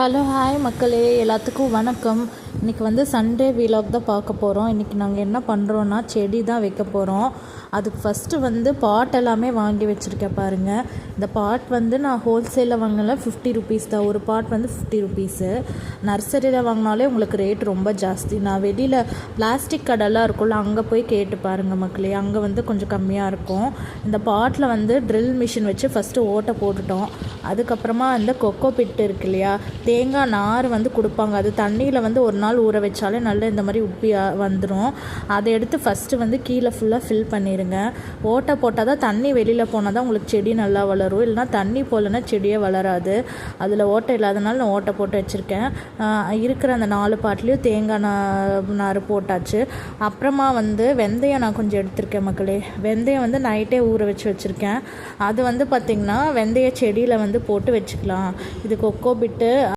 Hello hi மக்களே, எல்லாத்துக்கும் வணக்கம். இன்றைக்கி வந்து சண்டே வீலாக் தான் பார்க்க போகிறோம். இன்றைக்கி நாங்கள் என்ன பண்ணுறோன்னா செடி தான் வைக்க போகிறோம். அதுக்கு ஃபஸ்ட்டு வந்து பாட் எல்லாமே வாங்கி வச்சுருக்கேன் பாருங்கள். இந்த பாட் வந்து நான் ஹோல்சேலில் வாங்கினால 50 ருபீஸ் தான். ஒரு பாட் வந்து 50 ருபீஸு. நர்சரியில் வாங்கினாலே உங்களுக்கு ரேட் ரொம்ப ஜாஸ்தி. நான் வெளியில் பிளாஸ்டிக் கடைலாம் இருக்கும்ல, அங்கே போய் கேட்டு பாருங்கள் மக்களே, அங்கே வந்து கொஞ்சம் கம்மியாக இருக்கும். இந்த பாட்டில் வந்து ட்ரில் மிஷின் வச்சு ஃபஸ்ட்டு ஓட்டை போட்டுட்டோம். அதுக்கப்புறமா அந்த கொக்கோ பிட்டு இருக்கு இல்லையா, தேங்காய் நார் வந்து கொடுப்பாங்க. அது தண்ணியில் வந்து ஒரு நாள் ஊற வச்சாலே நல்லா இந்த மாதிரி உப்பி வந்துடும். அதை எடுத்து ஃபஸ்ட்டு வந்து கீழே ஃபுல்லாக ஃபில் பண்ணிடுங்க. ஓட்டை போட்டால் தான் தண்ணி வெளியில் போனால் தான் உங்களுக்கு செடி நல்லா வளரும். இல்லைனா தண்ணி போகலன்னா செடியே வளராது. அதில் ஓட்டை இல்லாதனால நான் ஓட்டை போட்டு வச்சுருக்கேன். இருக்கிற அந்த 4 பாட்லேயும் தேங்காய் நார் போட்டாச்சு. அப்புறமா வந்து வெந்தயம் நான் கொஞ்சம் எடுத்திருக்கேன் மக்களே. வெந்தயம் வந்து நைட்டே ஊற வச்சுருக்கேன். அது வந்து பார்த்திங்கன்னா வெந்தய செடியில் வந்து போட்டு வச்சுக்கலாம். இது கொக்கோ பிட்டு